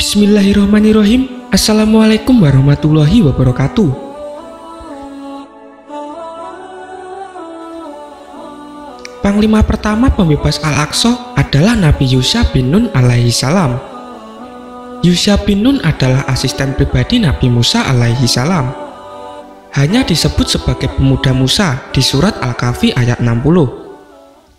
Bismillahirrahmanirrahim. Assalamualaikum warahmatullahi wabarakatuh. Panglima pertama pembebas Al-Aqsa adalah Nabi Yusha bin Nun alaihi salam. Yusha bin Nun adalah asisten pribadi Nabi Musa alaihi salam. Hanya disebut sebagai pemuda Musa di surat Al-Kahfi ayat 60.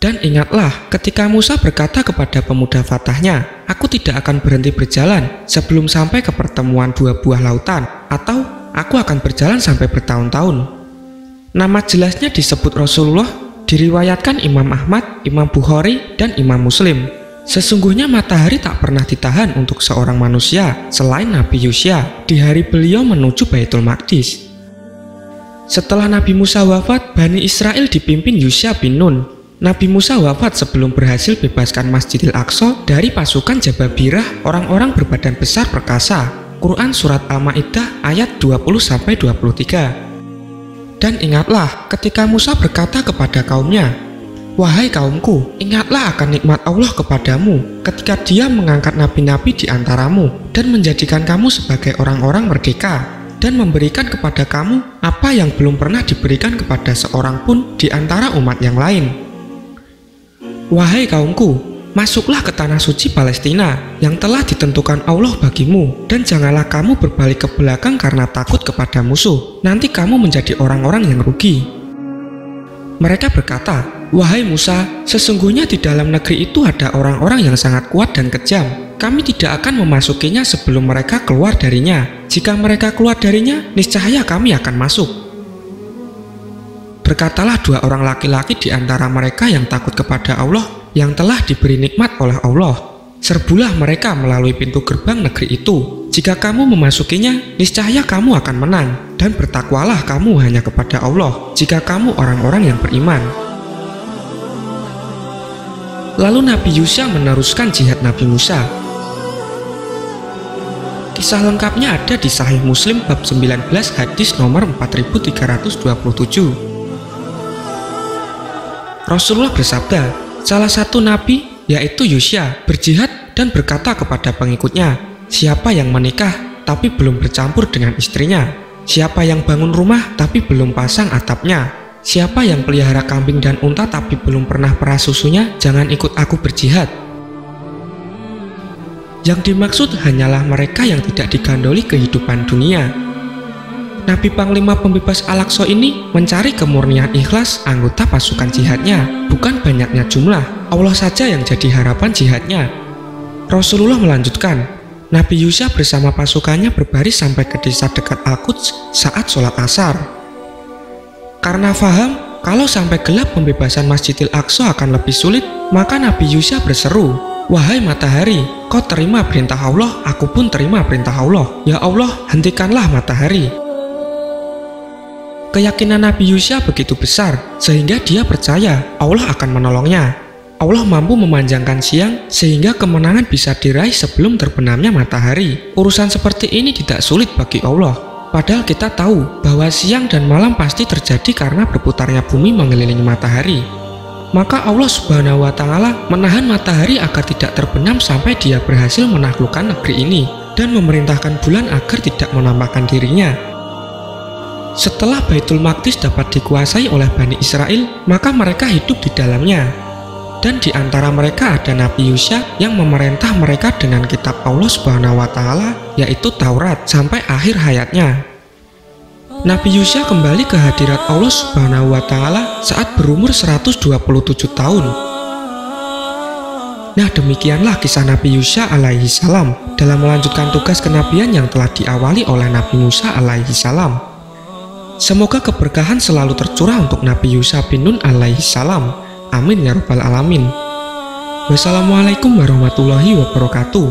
Dan ingatlah ketika Musa berkata kepada pemuda Fatahnya, "Aku tidak akan berhenti berjalan sebelum sampai ke pertemuan dua buah lautan," atau "Aku akan berjalan sampai bertahun-tahun." Nama jelasnya disebut Rasulullah diriwayatkan Imam Ahmad, Imam Bukhari, dan Imam Muslim. Sesungguhnya matahari tak pernah ditahan untuk seorang manusia selain Nabi Yusha di hari beliau menuju Baitul Maqdis. Setelah Nabi Musa wafat, Bani Israel dipimpin Yusha bin Nun. Nabi Musa wafat sebelum berhasil bebaskan Masjidil Aqsa dari pasukan Jababirah, orang-orang berbadan besar perkasa. Quran Surat Al-Ma'idah ayat 20-23. Dan ingatlah ketika Musa berkata kepada kaumnya, "Wahai kaumku, ingatlah akan nikmat Allah kepadamu ketika Dia mengangkat nabi-nabi di antaramu dan menjadikan kamu sebagai orang-orang merdeka dan memberikan kepada kamu apa yang belum pernah diberikan kepada seorang pun di antara umat yang lain. Wahai kaumku, masuklah ke tanah suci Palestina yang telah ditentukan Allah bagimu, dan janganlah kamu berbalik ke belakang karena takut kepada musuh. Nanti kamu menjadi orang-orang yang rugi." Mereka berkata, "Wahai Musa, sesungguhnya di dalam negeri itu ada orang-orang yang sangat kuat dan kejam. Kami tidak akan memasukinya sebelum mereka keluar darinya. Jika mereka keluar darinya, niscaya kami akan masuk." Berkatalah dua orang laki-laki di antara mereka yang takut kepada Allah, yang telah diberi nikmat oleh Allah, "Serbulah mereka melalui pintu gerbang negeri itu. Jika kamu memasukinya, niscaya kamu akan menang, dan bertakwalah kamu hanya kepada Allah jika kamu orang-orang yang beriman." Lalu Nabi Yusha meneruskan jihad Nabi Musa. Kisah lengkapnya ada di Sahih Muslim bab 19 hadis nomor 4327. Rasulullah bersabda, salah satu nabi, yaitu Yusha, berjihad dan berkata kepada pengikutnya, "Siapa yang menikah tapi belum bercampur dengan istrinya? Siapa yang bangun rumah tapi belum pasang atapnya? Siapa yang pelihara kambing dan unta tapi belum pernah perah susunya, jangan ikut aku berjihad." Yang dimaksud hanyalah mereka yang tidak digandoli kehidupan dunia. Nabi Panglima Pembebas Al-Aqsa ini mencari kemurnian ikhlas anggota pasukan jihadnya, bukan banyaknya jumlah. Allah saja yang jadi harapan jihadnya. Rasulullah melanjutkan, Nabi Yusha bersama pasukannya berbaris sampai ke desa dekat Al-Quds saat sholat asar. Karena faham kalau sampai gelap pembebasan Masjidil Aqsa akan lebih sulit, maka Nabi Yusha berseru, "Wahai matahari, kau terima perintah Allah, aku pun terima perintah Allah. Ya Allah, hentikanlah matahari." Keyakinan Nabi Yusha begitu besar sehingga dia percaya Allah akan menolongnya. Allah mampu memanjangkan siang sehingga kemenangan bisa diraih sebelum terbenamnya matahari. Urusan seperti ini tidak sulit bagi Allah. Padahal kita tahu bahwa siang dan malam pasti terjadi karena berputarnya bumi mengelilingi matahari. Maka Allah Subhanahu wa Ta'ala menahan matahari agar tidak terbenam sampai Dia berhasil menaklukkan negeri ini dan memerintahkan bulan agar tidak menampakkan dirinya. Setelah Baitul Maqdis dapat dikuasai oleh Bani Israel, maka mereka hidup di dalamnya. Dan di antara mereka ada Nabi Yusha yang memerintah mereka dengan kitab Allah Subhanahu wa Ta'ala, yaitu Taurat, sampai akhir hayatnya. Nabi Yusha kembali ke hadirat Allah Subhanahu wa Ta'ala saat berumur 127 tahun. Nah, demikianlah kisah Nabi Yusha alaihi salam dalam melanjutkan tugas kenabian yang telah diawali oleh Nabi Musa alaihi salam. Semoga keberkahan selalu tercurah untuk Nabi Yusha bin Nun alaihi salam. Amin ya rabbal alamin. Wassalamualaikum warahmatullahi wabarakatuh.